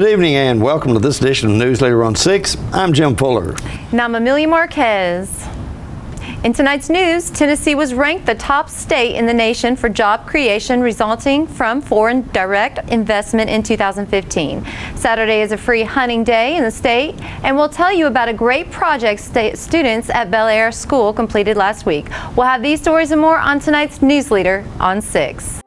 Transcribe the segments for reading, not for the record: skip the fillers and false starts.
Good evening and welcome to this edition of Newsleader on 6. I'm Jim Fuller. And I'm Amelia Marquez. In tonight's news, Tennessee was ranked the top state in the nation for job creation resulting from foreign direct investment in 2015. Saturday is a free hunting day in the state, and we'll tell you about a great project students at Bel Air School completed last week. We'll have these stories and more on tonight's Newsleader on 6.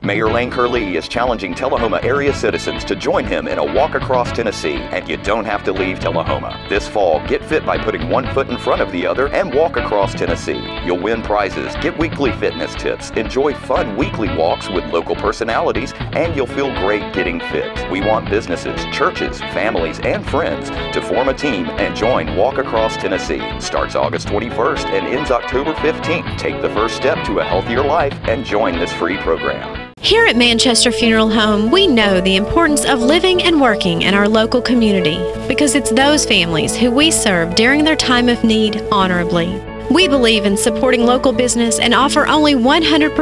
Mayor Lane Curlee is challenging Tullahoma area citizens to join him in a walk across Tennessee, and you don't have to leave Tullahoma. This fall, get fit by putting one foot in front of the other and walk across Tennessee. You'll win prizes, get weekly fitness tips, enjoy fun weekly walks with local personalities, and you'll feel great getting fit. We want businesses, churches, families, and friends to form a team and join Walk Across Tennessee. Starts August 21st and ends October 15th. Take the first step to a healthier life and join this free program. Here at Manchester Funeral Home, we know the importance of living and working in our local community because it's those families who we serve during their time of need honorably. We believe in supporting local business and offer only 100%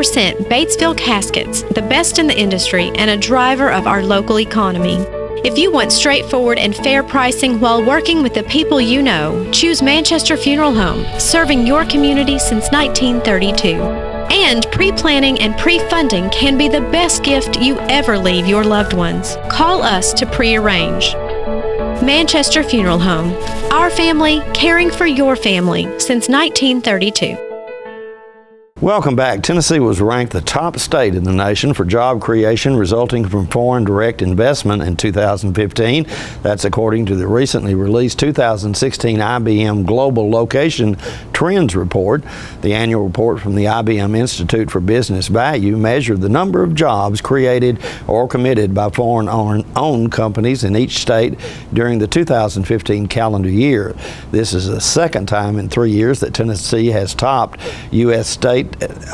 Batesville caskets, the best in the industry and a driver of our local economy. If you want straightforward and fair pricing while working with the people you know, choose Manchester Funeral Home, serving your community since 1932. And pre-planning and pre-funding can be the best gift you ever leave your loved ones. Call us to pre-arrange. Manchester Funeral Home. Our family, caring for your family since 1932. Welcome back. Tennessee was ranked the top state in the nation for job creation resulting from foreign direct investment in 2015. That's according to the recently released 2016 IBM Global Location Trends Report. The annual report from the IBM Institute for Business Value measured the number of jobs created or committed by foreign-owned companies in each state during the 2015 calendar year. This is the second time in 3 years that Tennessee has topped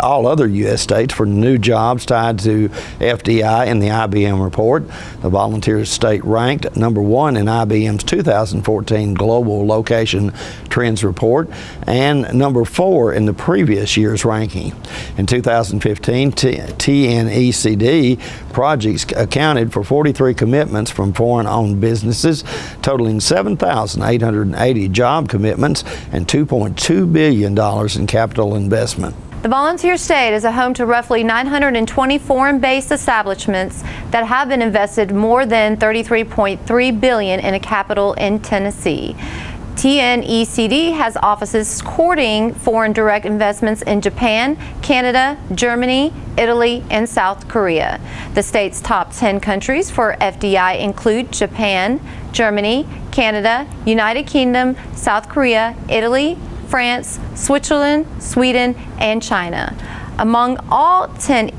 all other U.S. states for new jobs tied to FDI in the IBM report. The Volunteer State ranked number 1 in IBM's 2014 Global Location Trends Report and number 4 in the previous year's ranking. In 2015, TNECD projects accounted for 43 commitments from foreign-owned businesses, totaling 7,880 job commitments and $2.2 billion in capital investment. The Volunteer State is a home to roughly 920 foreign-based establishments that have been invested more than $33.3 billion in a capital in Tennessee. TNECD has offices courting foreign direct investments in Japan, Canada, Germany, Italy, and South Korea. The state's top 10 countries for FDI include Japan, Germany, Canada, United Kingdom, South Korea, Italy, France, Switzerland, Sweden, and China. Among all 10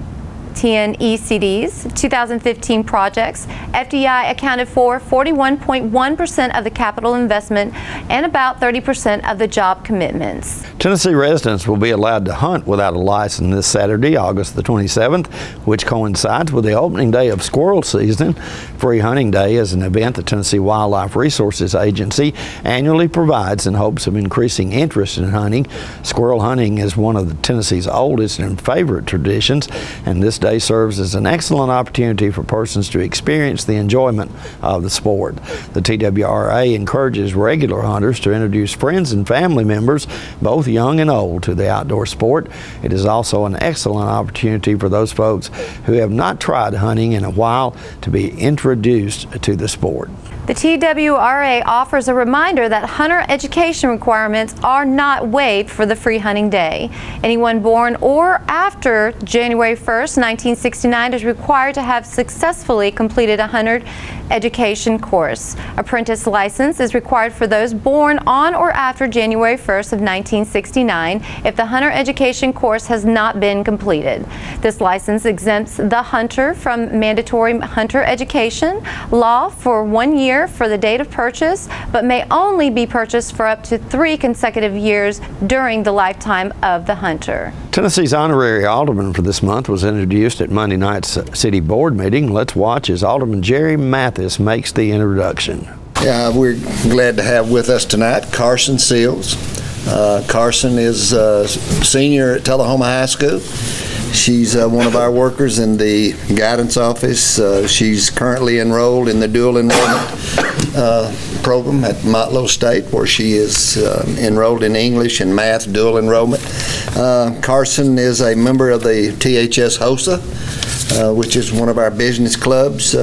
TNECD's 2015 projects, FDI accounted for 41.1% of the capital investment and about 30% of the job commitments. Tennessee residents will be allowed to hunt without a license this Saturday, August the 27th, which coincides with the opening day of squirrel season. Free Hunting Day is an event the Tennessee Wildlife Resources Agency annually provides in hopes of increasing interest in hunting. Squirrel hunting is one of Tennessee's oldest and favorite traditions, and this day serves as an excellent opportunity for persons to experience the enjoyment of the sport. The TWRA encourages regular hunters to introduce friends and family members, both young and old, to the outdoor sport. It is also an excellent opportunity for those folks who have not tried hunting in a while to be introduced to the sport. The TWRA offers a reminder that hunter education requirements are not waived for the free hunting day. Anyone born or after January 1st, 1969 is required to have successfully completed a hunter education course. Apprentice license is required for those born on or after January 1st of 1969 if the hunter education course has not been completed. This license exempts the hunter from mandatory hunter education law for 1 year for the date of purchase, but may only be purchased for up to 3 consecutive years during the lifetime of the hunter. Tennessee's honorary alderman for this month was introduced at Monday night's city board meeting. Let's watch as Alderman Jerry Mathis makes the introduction. We're glad to have with us tonight Carson Seals. Carson is a senior at Tullahoma High School. She's one of our workers in the guidance office. She's currently enrolled in the dual enrollment program at Motlow State, where she is enrolled in English and math dual enrollment. Carson is a member of the THS HOSA, which is one of our business clubs.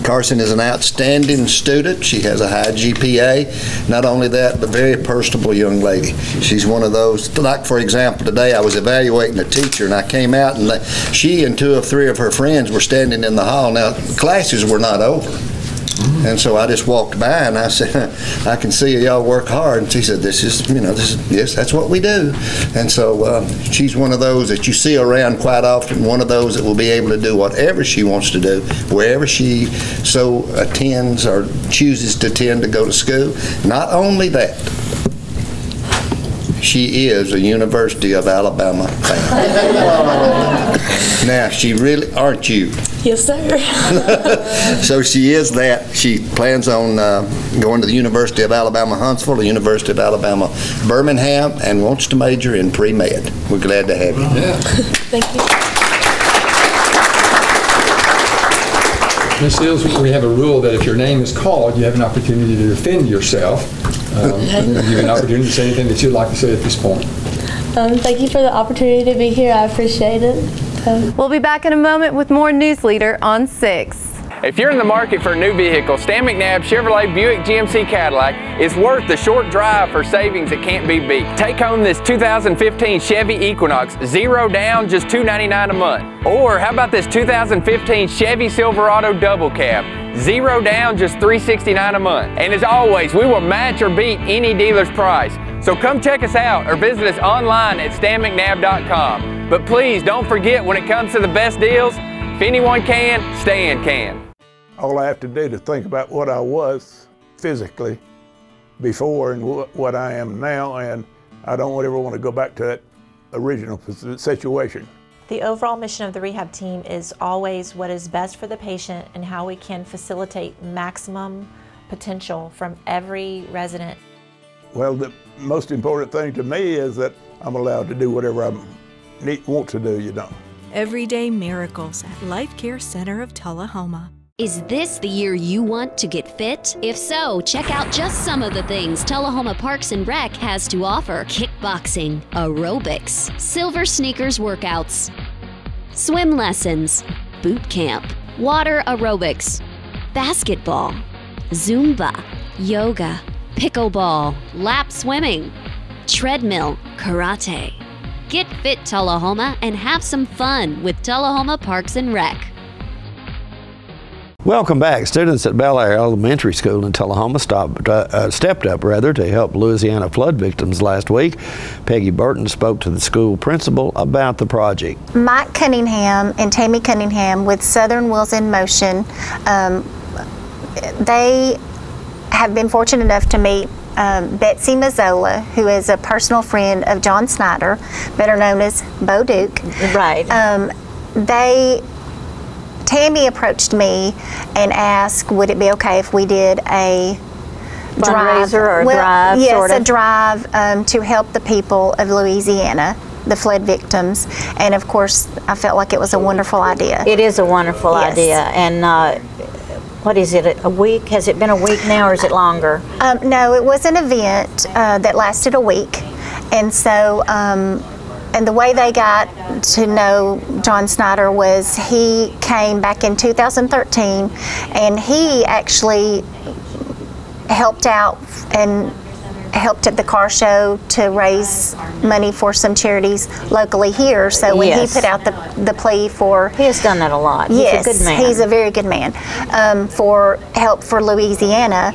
Carson is an outstanding student. She has a high GPA. Not only that, but very personable young lady. She's one of those, like for example, today I was evaluating a teacher and I came out and she and 2 or 3 of her friends were standing in the hall. Now, classes were not over. And so I just walked by and I said, I can see y'all work hard. And she said, yes, that's what we do. And so she's one of those that you see around quite often, one of those that will be able to do whatever she wants to do, wherever she so attends or chooses to attend to go to school. Not only that, she is a University of Alabama fan. Now, she really, aren't you? Yes, sir. So she is that. She plans on going to the University of Alabama Huntsville, the University of Alabama Birmingham, and wants to major in pre-med. We're glad to have you. Yeah. Thank you. Ms. Seals, we have a rule that if your name is called, you have an opportunity to defend yourself. You have an opportunity to say anything that you'd like to say at this point. Thank you for the opportunity to be here. I appreciate it. We'll be back in a moment with more Newsleader on 6. If you're in the market for a new vehicle, Stan McNabb Chevrolet Buick GMC Cadillac is worth the short drive for savings that can't be beat. Take home this 2015 Chevy Equinox, 0 down, just $299 a month. Or how about this 2015 Chevy Silverado Double Cab, 0 down, just $369 a month. And as always, we will match or beat any dealer's price. So come check us out or visit us online at stanmcnabb.com. But please don't forget, when it comes to the best deals, if anyone can, Stan can. All I have to do is think about what I was physically before and what I am now, and I don't ever want to go back to that original situation. The overall mission of the rehab team is always what is best for the patient and how we can facilitate maximum potential from every resident. Well, the most important thing to me is that I'm allowed to do whatever I want to do, Everyday miracles at Life Care Center of Tullahoma. Is this the year you want to get fit? If so, check out just some of the things Tullahoma Parks and Rec has to offer. Kickboxing, aerobics, silver sneakers workouts, swim lessons, boot camp, water aerobics, basketball, Zumba, yoga, pickleball, lap swimming, treadmill, karate. Get fit, Tullahoma, and have some fun with Tullahoma Parks and Rec. Welcome back. Students at Bel Air Elementary School in Tullahoma stepped up to help Louisiana flood victims last week. Peggy Burton spoke to the school principal about the project. Mike Cunningham and Tammy Cunningham with Southern Wheels in Motion, they have been fortunate enough to meet Betsy Mazzola, who is a personal friend of John Snyder, better known as Bo Duke. Right. Tammy approached me and asked, would it be okay if we did a fundraiser or a drive? Yes, sort of. a drive to help the people of Louisiana, the flood victims. And of course, I felt like it was a wonderful idea. It is a wonderful idea. And what is it, a week? Has it been a week now, or is it longer? No, it was an event that lasted a week. And so and the way they got to know John Snyder was he came back in 2013, and he actually helped out and helped at the car show to raise money for some charities locally here. So when he put out the plea for... He has done that a lot. Yes, he's a good man. He's a very good man. For help for Louisiana,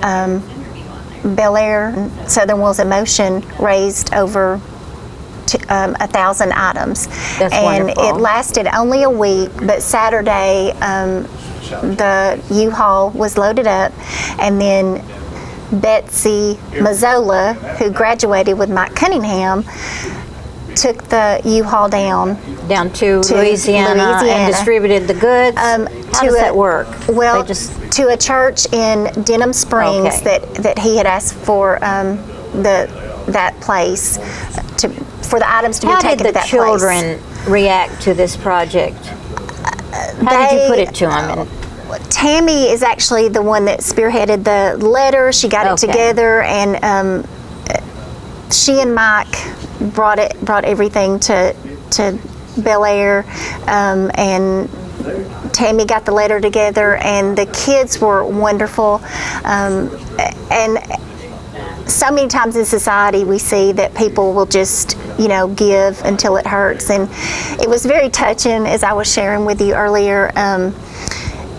Bel Air, Southern Wheels in Motion raised over 1,000 items. That's and wonderful. It lasted only a week, but Saturday the U-Haul was loaded up, and then Betsy Mazzola, who graduated with Mike Cunningham, took the U-Haul down to Louisiana and distributed the goods. How does that work? Well, to a church in Denham Springs that he had asked for that place for the items to be taken to that place. How did the children react to this project? How did you put it to them? Tammy is actually the one that spearheaded the letter. She got it together, and she and Mike brought everything to Bel Air, and Tammy got the letter together, and the kids were wonderful. And so many times in society we see that people will just, give until it hurts, and it was very touching, as I was sharing with you earlier.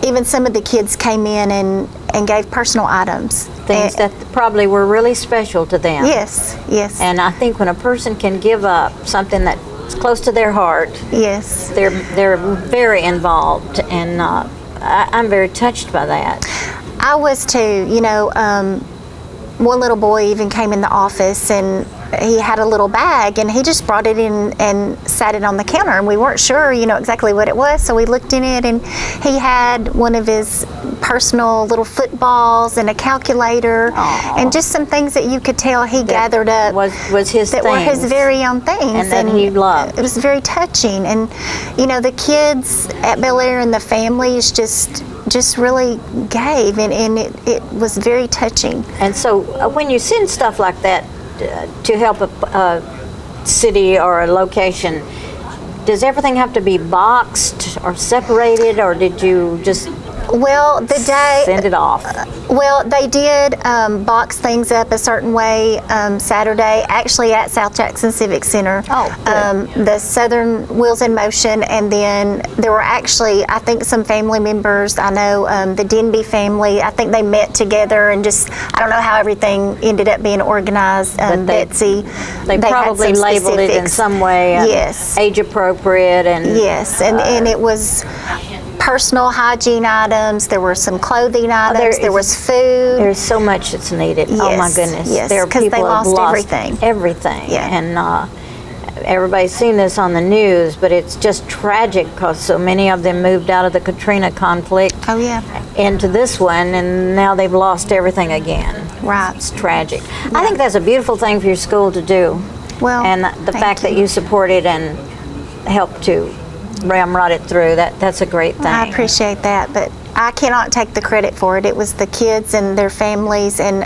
Even some of the kids came in and gave personal items. Things that probably were really special to them. Yes, yes. And I think when a person can give up something that's close to their heart, yes, they're very involved, and I'm very touched by that. I was too. One little boy even came in the office, and he had a little bag, and he just brought it in and sat it on the counter, and we weren't sure, exactly what it was, so we looked in it, and he had one of his personal little footballs and a calculator. Aww. And just some things that you could tell he gathered up was his that things. were his very own things, and that he loved. It was very touching, and the kids at Bel Air and the families just really gave, and it was very touching. And so when you send stuff like that to help a city or a location, does everything have to be boxed or separated, or did you just send it off? Well, they did box things up a certain way Saturday, actually at South Jackson Civic Center. The Southern Wheels in Motion, and then there were actually, I think, some family members. I know the Denby family, I think they met together and I don't know how everything ended up being organized. Betsy, they probably labeled it in some way, yes, age appropriate, and yes, and it was personal hygiene items. There were some clothing items. There was food. There's so much that's needed. Yes, oh my goodness! Yes, there are people they lost who have everything. Everything. Yeah. And everybody's seen this on the news, but it's just tragic because so many of them moved out of the Katrina conflict. Oh yeah. Into this one, and now they've lost everything again. Right. It's tragic. Yeah. I think that's a beautiful thing for your school to do. Well, and the fact that you supported and helped to ramrod it through, that's a great thing. I appreciate that, but I cannot take the credit for it. It was the kids and their families, and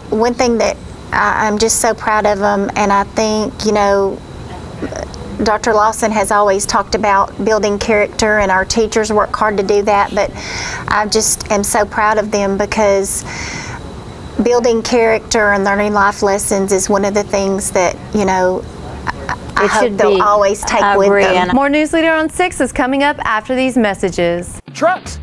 one thing that I'm just so proud of them, and I think Dr. Lawson has always talked about building character, and our teachers work hard to do that, but I just am so proud of them because building character and learning life lessons is one of the things that I hope they'll always take with them. More Newsleader on 6 is coming up after these messages. Trucks,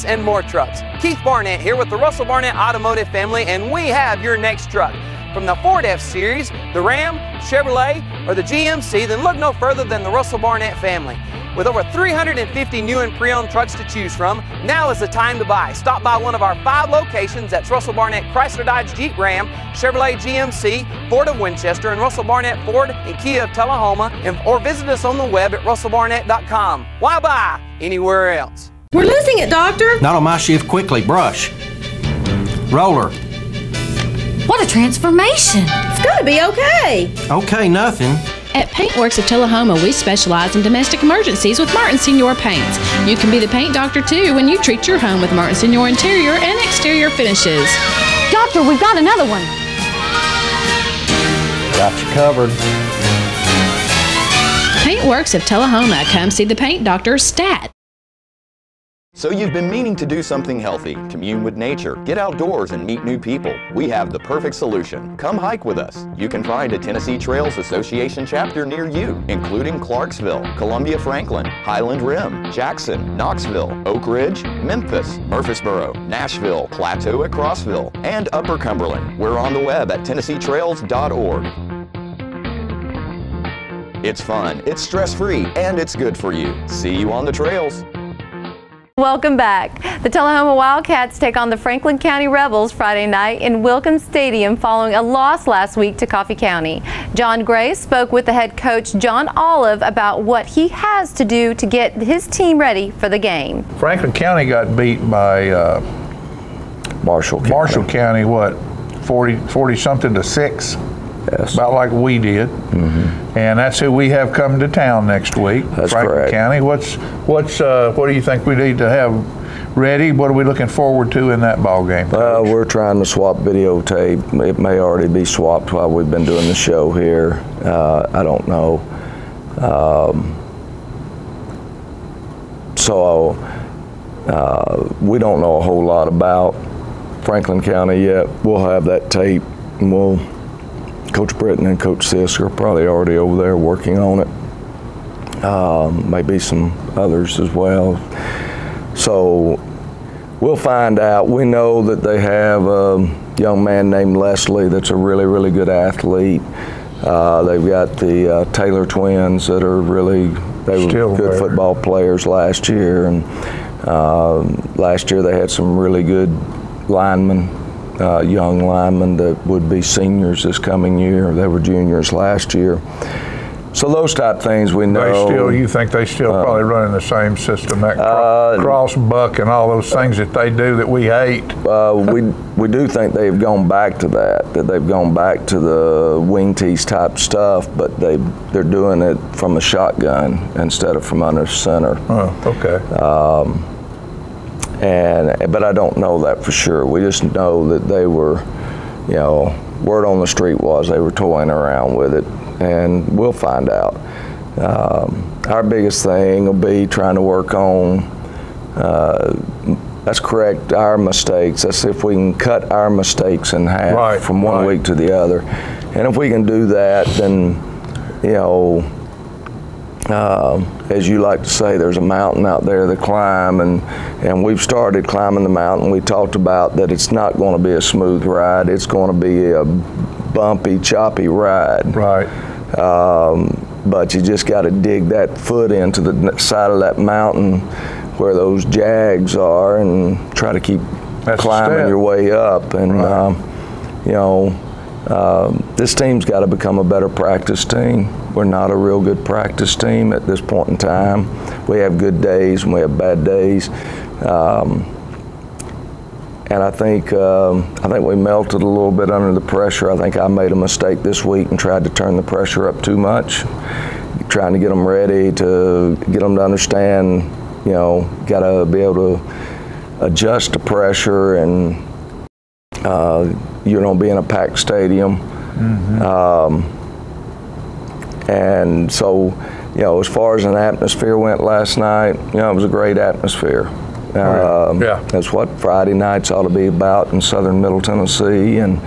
and more trucks. Keith Barnett here with the Russell Barnett Automotive family, and we have your next truck. From the Ford F-Series, the Ram, Chevrolet, or the GMC, then look no further than the Russell Barnett family. With over 350 new and pre-owned trucks to choose from, now is the time to buy. Stop by one of our 5 locations. That's Russell Barnett Chrysler Dodge Jeep Ram, Chevrolet GMC, Ford of Winchester, and Russell Barnett Ford and Kia of Tullahoma, or visit us on the web at russellbarnett.com. Why buy anywhere else? We're losing it, Doctor. Not on my shift. Quickly, brush. Roller. What a transformation. It's gonna be okay. Okay, nothing. At Paintworks of Tullahoma, we specialize in domestic emergencies with Martin Senior Paints. You can be the paint doctor too when you treat your home with Martin Senior interior and exterior finishes. Doctor, we've got another one. Got you covered. Paintworks of Tullahoma. Come see the paint doctor, Stat. So you've been meaning to do something healthy, commune with nature, get outdoors and meet new people. We have the perfect solution. Come hike with us. You can find a Tennessee Trails Association chapter near you, including Clarksville, Columbia Franklin, Highland Rim, Jackson, Knoxville, Oak Ridge, Memphis, Murfreesboro, Nashville, Plateau at Crossville, and Upper Cumberland. We're on the web at TennesseeTrails.org. It's fun, it's stress-free, and it's good for you. See you on the trails. Welcome back. The Tullahoma Wildcats take on the Franklin County Rebels Friday night in Wilkins Stadium following a loss last week to Coffee County. John Gray spoke with the head coach, John Olive, about what he has to do to get his team ready for the game. Franklin County got beat by Marshall County, what, 40-something to 6? Yes. About like we did. Mm-hmm. And that's who we have coming to town next week. That's Franklin correct. County. What do you think we need to have ready? What are we looking forward to in that ball game? We're trying to swap videotape. It may already be swapped while we've been doing the show here. I don't know. We don't know a whole lot about Franklin County yet. We'll have that tape, and Coach Britton and Coach Sisk are probably already over there working on it. Maybe some others as well. So we'll find out. We know that they have a young man named Leslie that's a really, really good athlete. They've got the Taylor twins that are they were good football players last year. And last year they had some really good linemen. Young linemen that would be seniors this coming year. They were juniors last year. So those type things we know. You think they still probably running the same system, that cross buck and all those things that they do that we hate? We do think they've gone back to that they've gone back to the wing tees type stuff, but they're doing it from a shotgun instead of from under center. Oh, okay. But I don't know that for sure. We just know that they were, word on the street was they were toying around with it, and we'll find out. Our biggest thing will be trying to work on, let's correct our mistakes. Let's see if we can cut our mistakes in half from one week to the other. And if we can do that, then, as you like to say, there's a mountain out there to climb, and we've started climbing the mountain. We talked about that it's not going to be a smooth ride. It's going to be a bumpy, choppy ride. Right. But you just got to dig that foot into the side of that mountain where those jags are and try to keep climbing your way up. And, this team's got to become a better practice team. We're not a real good practice team at this point in time. We have good days and we have bad days. And I think we melted a little bit under the pressure. I think I made a mistake this week and tried to turn the pressure up too much, trying to get them ready, to get them to understand, got to be able to adjust to pressure, and you don't be in a packed stadium. Mm-hmm. And so, as far as an atmosphere went last night, it was a great atmosphere. That's what Friday nights ought to be about in southern Middle Tennessee, and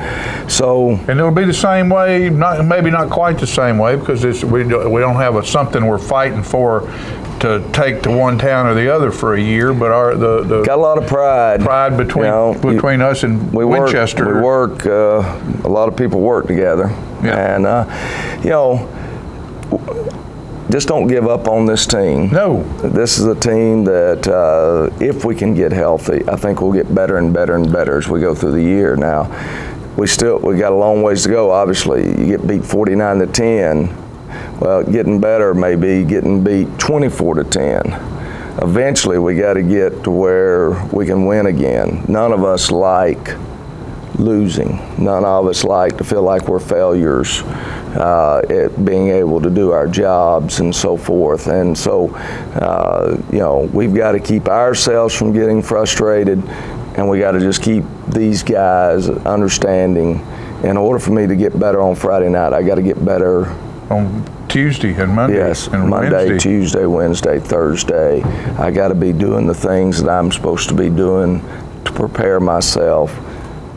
it'll be the same way, maybe not quite the same way, because we don't have something we're fighting for to take to one town or the other for a year, but got a lot of pride between us and Winchester. We work. A lot of people work together, and just don't give up on this team. No. This is a team that, if we can get healthy, I think we'll get better and better and better as we go through the year. Now, we got a long ways to go. Obviously, you get beat 49-10. Well, getting better may be getting beat 24-10. Eventually, we got to get to where we can win again. None of us like losing. None of us like to feel like we're failures at being able to do our jobs and so forth. And so, we've got to keep ourselves from getting frustrated, and we got to just keep these guys understanding in order for me to get better on Friday night, I got to get better on Tuesday and Monday. Yes, and Monday, Wednesday. Tuesday, Wednesday, Thursday. I got to be doing the things that I'm supposed to be doing to prepare myself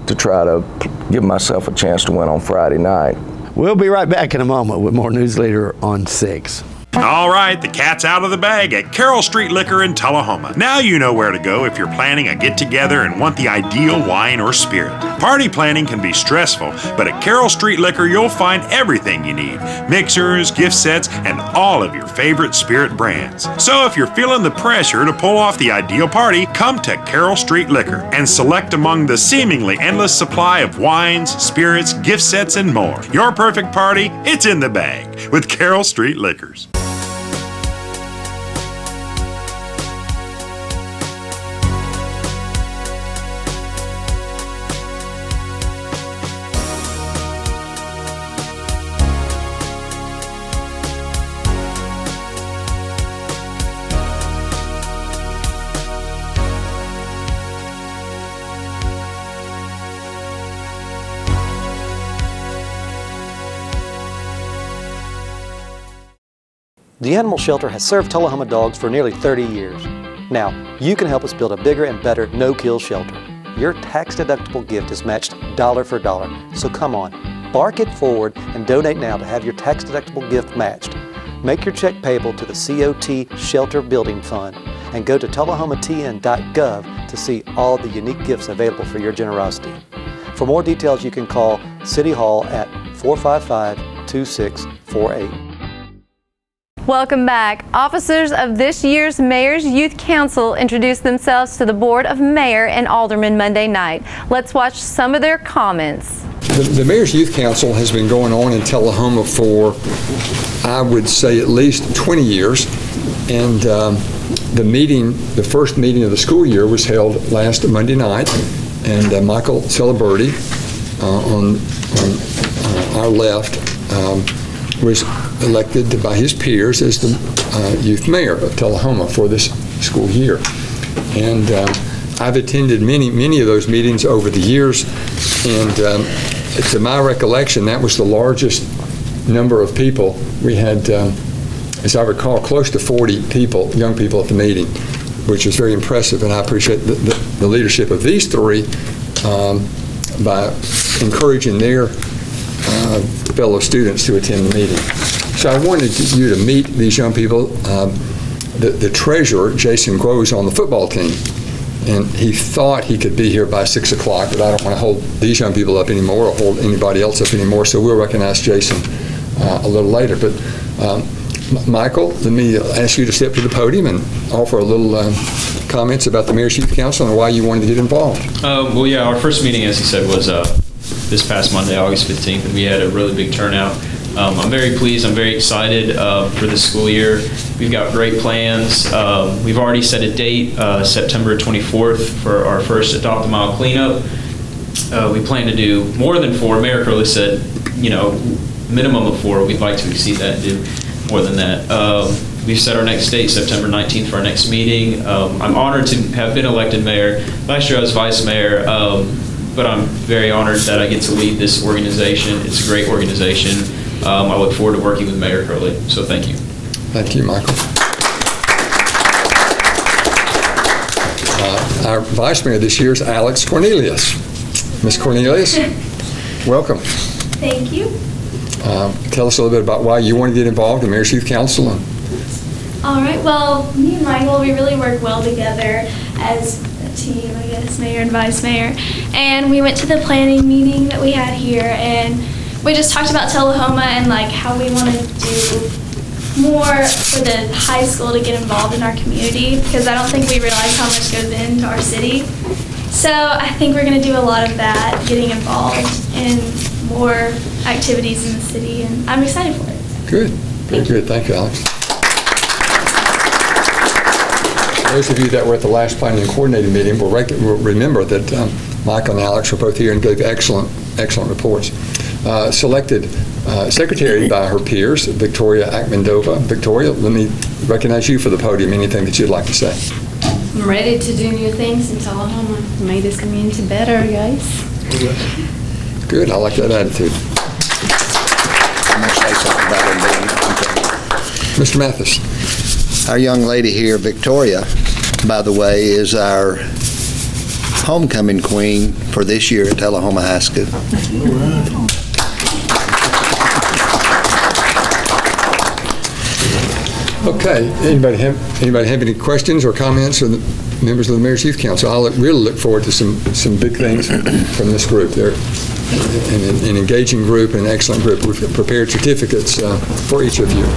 to try to give myself a chance to win on Friday night. We'll be right back in a moment with more Newsleader on 6. All right, the cat's out of the bag at Carroll Street Liquor in Tullahoma. Now you know where to go if you're planning a get-together and want the ideal wine or spirit. Party planning can be stressful, but at Carroll Street Liquor you'll find everything you need. Mixers, gift sets, and all of your favorite spirit brands. So if you're feeling the pressure to pull off the ideal party, come to Carroll Street Liquor and select among the seemingly endless supply of wines, spirits, gift sets, and more. Your perfect party, it's in the bag with Carroll Street Liquors. The Animal Shelter has served Tullahoma dogs for nearly 30 years. Now, you can help us build a bigger and better no-kill shelter. Your tax-deductible gift is matched dollar for dollar. So come on, bark it forward and donate now to have your tax-deductible gift matched. Make your check payable to the COT Shelter Building Fund and go to tullahomatn.gov to see all the unique gifts available for your generosity. For more details, you can call City Hall at 455-2648. Welcome back. Officers of this year's Mayor's Youth Council introduced themselves to the Board of Mayor and Aldermen Monday night. Let's watch some of their comments. The Mayor's Youth Council has been going on in Tullahoma for, I would say, at least 20 years. And the first meeting of the school year was held last Monday night. And Michael Celebrity on our left was elected by his peers as the youth mayor of Tullahoma for this school year. And I've attended many of those meetings over the years, and to my recollection, that was the largest number of people. We had, as I recall, close to 40 people, young people at the meeting, which is very impressive, and I appreciate the leadership of these three by encouraging their fellow students to attend the meeting. So I wanted you to meet these young people. The treasurer, Jason Guo, is on the football team, and he thought he could be here by 6 o'clock, but I don't want to hold these young people up anymore or hold anybody else up anymore, so we'll recognize Jason a little later. But Michael, let me ask you to step to the podium and offer a little comments about the Mayor's Youth Council and why you wanted to get involved. Well, yeah, our first meeting, as he said, was this past Monday, August 15th, and we had a really big turnout. I'm very pleased. I'm very excited for this school year. We've got great plans. We've already set a date, September 24th, for our first Adopt a Mile cleanup. We plan to do more than 4. Mayor Crowley said, minimum of 4. We'd like to exceed that and do more than that. We've set our next date, September 19th, for our next meeting. I'm honored to have been elected mayor. Last year I was vice mayor, but I'm very honored that I get to lead this organization. It's a great organization. I look forward to working with Mayor Crowley, so thank you. Thank you, Michael. Our vice mayor this year is Alex Cornelius. Ms. Cornelius, welcome. Thank you. Tell us a little bit about why you want to get involved in Mayor's Youth Council. All right, well, me and Michael, we really work well together as a team, I guess, mayor and vice mayor. And we went to the planning meeting that we had here, and we just talked about Tullahoma and like how we want to do more for the high school to get involved in our community, because I don't think we realize how much goes into our city. So I think we're going to do a lot of that, getting involved in more activities in the city, and I'm excited for it. Good. Very good. Thank you, Alex. Those of you that were at the last planning and coordinating meeting will remember that Mike and Alex were both here and gave excellent reports. Selected secretary by her peers, Victoria Akmendova. Victoria, let me recognize you for the podium. Anything that you'd like to say? I'm ready to do new things in Tullahoma, make this community better, guys. Good, I like that attitude. I'm going to say something about her meeting. Mr. Mathis. Our young lady here, Victoria, by the way, is our homecoming queen for this year at Tullahoma High School. Okay, anybody have any questions or comments, or the members of the Mayor's Youth Council? I really look forward to some big things from this group. They're an engaging group, an excellent group. We've prepared certificates for each of you.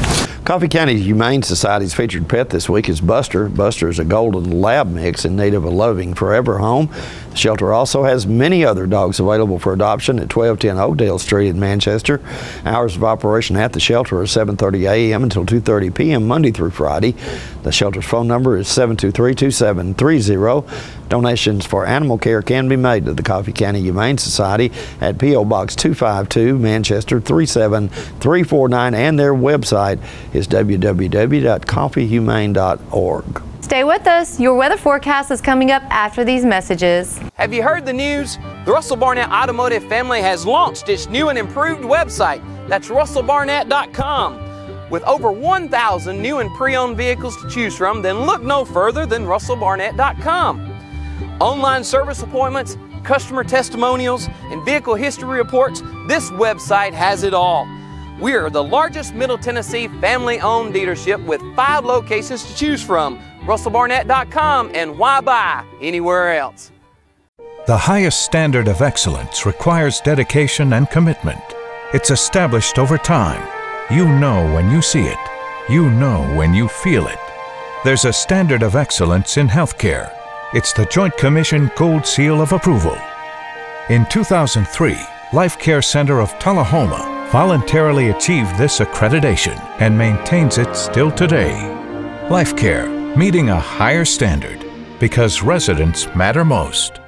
Coffee County Humane Society's featured pet this week is Buster. Buster is a golden lab mix in need of a loving forever home. The shelter also has many other dogs available for adoption at 1210 Oakdale Street in Manchester. Hours of operation at the shelter are 7:30 a.m. until 2:30 p.m. Monday through Friday. The shelter's phone number is 723-2730. Donations for animal care can be made to the Coffee County Humane Society at P.O. Box 252, Manchester 37349, and their website is www.coffeehumane.org. Stay with us. Your weather forecast is coming up after these messages. Have you heard the news? The Russell Barnett Automotive family has launched its new and improved website. That's russellbarnett.com. With over 1,000 new and pre-owned vehicles to choose from, then look no further than russellbarnett.com. Online service appointments, customer testimonials, and vehicle history reports, this website has it all. We are the largest Middle Tennessee family-owned dealership with 5 locations to choose from. russellbarnett.com, and why buy anywhere else? The highest standard of excellence requires dedication and commitment. It's established over time. You know when you see it. You know when you feel it. There's a standard of excellence in healthcare. It's the Joint Commission Gold Seal of Approval. In 2003, Life Care Center of Tullahoma voluntarily achieved this accreditation and maintains it still today. Life Care, meeting a higher standard because residents matter most.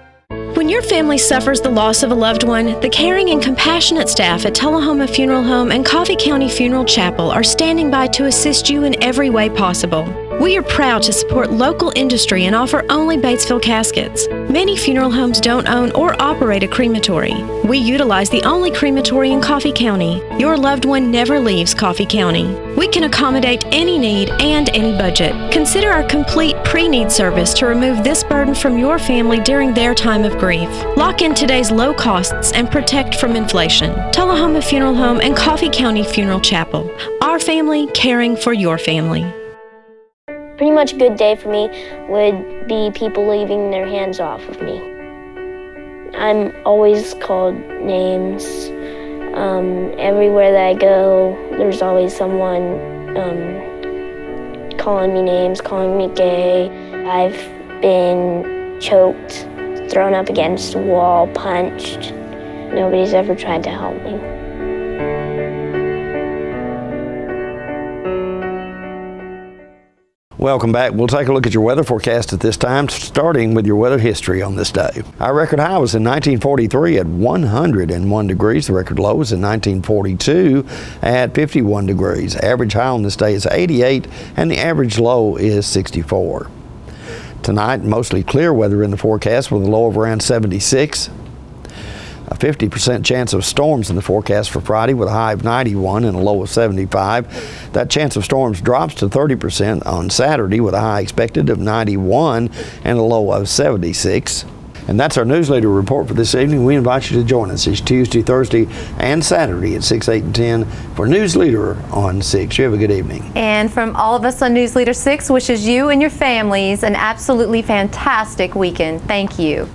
When your family suffers the loss of a loved one, the caring and compassionate staff at Tullahoma Funeral Home and Coffee County Funeral Chapel are standing by to assist you in every way possible. We are proud to support local industry and offer only Batesville caskets. Many funeral homes don't own or operate a crematory. We utilize the only crematory in Coffee County. Your loved one never leaves Coffee County. We can accommodate any need and any budget. Consider our complete pre-need service to remove this burden from your family during their time of grief. Lock in today's low costs and protect from inflation. Tullahoma Funeral Home and Coffee County Funeral Chapel. Our family caring for your family. Pretty much a good day for me would be people leaving their hands off of me. I'm always called names. Everywhere that I go, there's always someone calling me names, calling me gay. I've been choked, thrown up against a wall, punched. Nobody's ever tried to help me. Welcome back. We'll take a look at your weather forecast at this time, starting with your weather history on this day. Our record high was in 1943 at 101 degrees. The record low was in 1942 at 51 degrees. Average high on this day is 88, and the average low is 64. Tonight, mostly clear weather in the forecast with a low of around 76. A 50% chance of storms in the forecast for Friday with a high of 91 and a low of 75. That chance of storms drops to 30% on Saturday with a high expected of 91 and a low of 76. And that's our Newsleader report for this evening. We invite you to join us each Tuesday, Thursday, and Saturday at 6, 8, and 10 for Newsleader on 6. You have a good evening. And from all of us on Newsleader 6 wishes you and your families an absolutely fantastic weekend. Thank you.